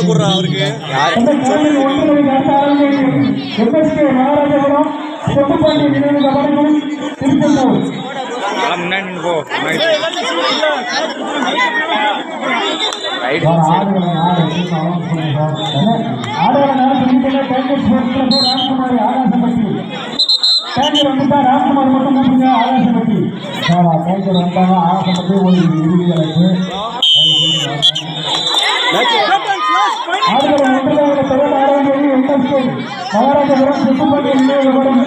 கூடுறா அவருக்கு முன்னாடி போ டேங்கர் வந்துட்டா ராம்குமார் மட்டும் கூப்பிடுங்க. ஆகாசப்பட்டி டேங்கர் வந்தாங்க. ஆகாசப்பட்டி ஒரு இறுதிகளுக்கு மகாராஜபுரம் சுற்றுப்பட்டி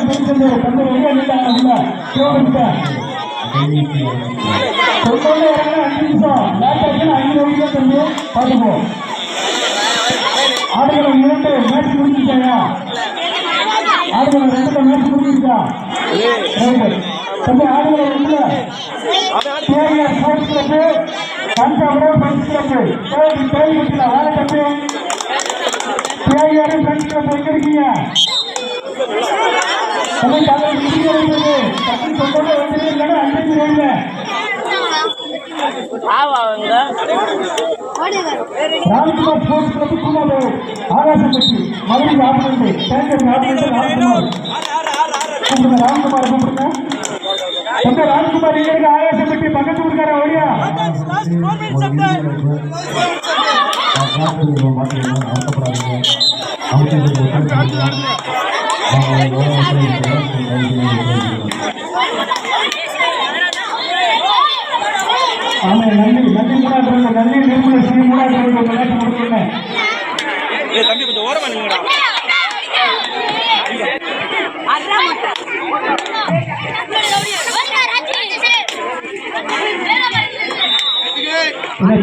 திருச்செந்தூர் தந்து வெளியே நின்றாங்க. 5 நிமிஷம் லேட்டாச்சுன்னா 5 நிமிஷம் தந்து பார்த்துப்போம். ஆடுகளம் 2 மேட்ச் முடிஞ்சிட்டாங்க. ஆடுகளம் 2 மேட்ச் முடிஞ்சிருக்கா தம்பி. ஆடுகளம் 2 KR sports club Panjapuram friends club கேள்விப்பட்டல வேலை தம்பி. கேஆர் ஃப்ரெண்ட்ஸ் கிளப் எங்க இருக்கீங்க தம்பி? தலைவர் இங்கே இருக்குது. தம்பி சொந்தோட வந்து இல்லைன்னா 5 ரூபாய்ல ராம்குமார் ஸ்போர்ட்ஸ் கிளப் கூமாபோ Akasapatti Madurai opponent tanker opponent Ramkumar கூப்பிடுங்க. ராம்குமார் கூப்பிடுங்க. தம்பி ராம்குமார் இங்க இருக்க ஆகாசப்பட்டி பக்கத்து ஊருக்கார வழியா ஆமா. நன்றி நன்றி மூணாவது நன்றி நிர்மலை ஸ்ரீ மூணாவது முடிச்சுட்டேன். தம்பி கொஞ்சம் ஓரமா நின்னுடா.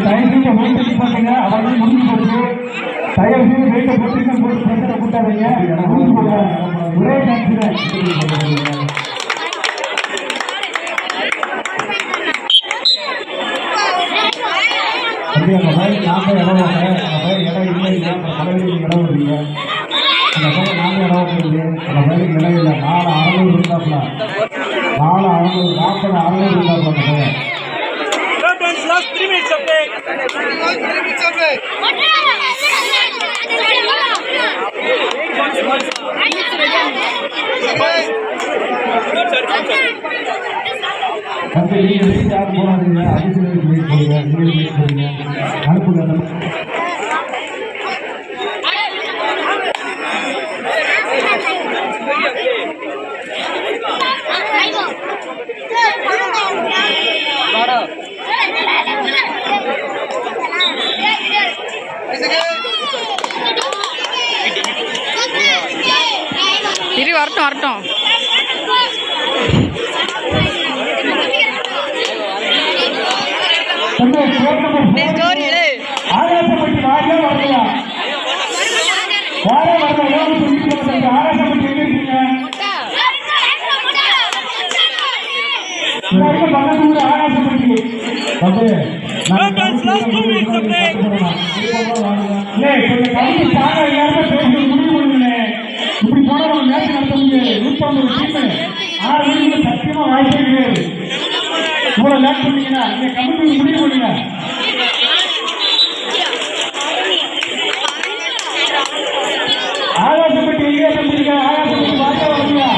தயவுசெய்து வெயிட் பாருங்க. அவங்க முடிஞ்சு போச்சு. தயவுசெய்து வெயிட்டை போட்டு பிரச்சனை கூட்டாதீங்க. முடிஞ்சு போங்க. ஒரே டான்ஸ் அந்த மாதிரி நாம இடம் வாங்க. அந்த மாதிரி இடம் இல்லை இல்லை தலைவருக்கு இடம் வருவீங்க. அந்த மாதிரி நாம இடம் வருவீங்க. அந்த மாதிரி இடம் இல்லை. 4,600 இருந்தாப்புல 4,600 40,600 இருந்தாப்புல. போனாதீங்க. அனுப்புங்க. இரு வரட்டும் வரட்டும். ஆகாசப்பட்டி வாரியா வரலையா? வார வரல. ஆகாசப்பட்டி எங்க இருக்கீங்க? பக்கத்து ஆகாசப்பட்டி இப்படி போனா நம்ம மேட்ச் நடத்த முடியாது. 150 சத்தியமா வாய்ப்பே கிடையாது. இவ்வளவு லேட் பண்ணீங்கன்னா நீங்க கமிட்டி முடிவு பண்ணுங்க. ஆகாசப்பட்டி எங்கே முடியுங்க? ஆகாசப்பட்டி வாய்ப்பா வரலையா?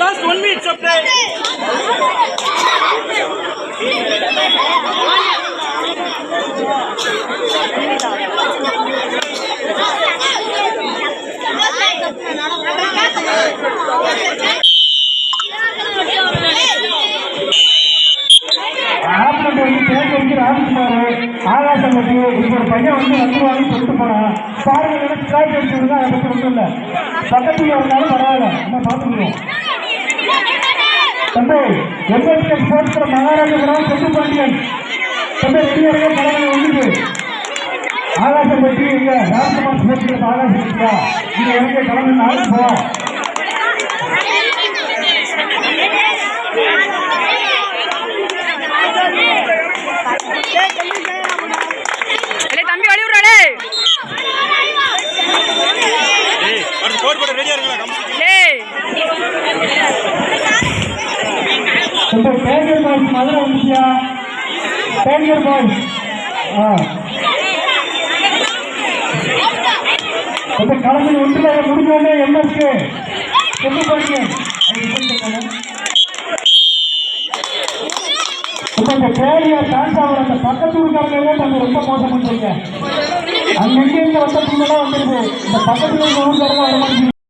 Last 1 minute of play. ஆகாசப்பட்டி இப்போ ஒரு பையன் வந்துருவாங்க சொல்லிட்டு போனான். பாருங்க ஸ்ட்ரைக் அடிச்சு விடுங்க. அதை பற்றி ஒன்றும் இல்லை. பக்கத்துல இருந்தாலும் பரவாயில்ல. நம்ம பார்த்துக்குவோம். தம்பி எம்எஸ்கே ஸ்போர்ட்ஸ் கிளப் மகாராஜபுரம் செட்டுப்பாண்டியன் தம்பி ரெடியாக கடமை வந்துட்டு ஆகாசப்பட்டி இங்க ராஜ்குமார் ஸ்போர்ட்ஸ் கிளப் ஆகாசப்பட்டியா இங்க இறங்கிய கடமை நாலு போ இல்லை தம்பி வழி விடுறாடே தம்பி டேங்கர் பாய்ஸ் மதுரை வந்துச்சியா டேங்கர் பாய்ஸ் தம்பி கடமை ஒன்றில் முடிஞ்சோடனே எம்எஸ்கே செட்டுப்பாண்டியன் இந்த பேரியா டான்ஸ் ஆகிற அந்த பக்கத்து ஊருக்காரங்களே நம்ம ரொம்ப மோசம் பண்றீங்க. அங்க இருந்து வந்த பின்னெல்லாம் வந்துருது. இந்த பக்கத்துல இருக்க ஊருக்காரங்க வர மாட்டேங்குது.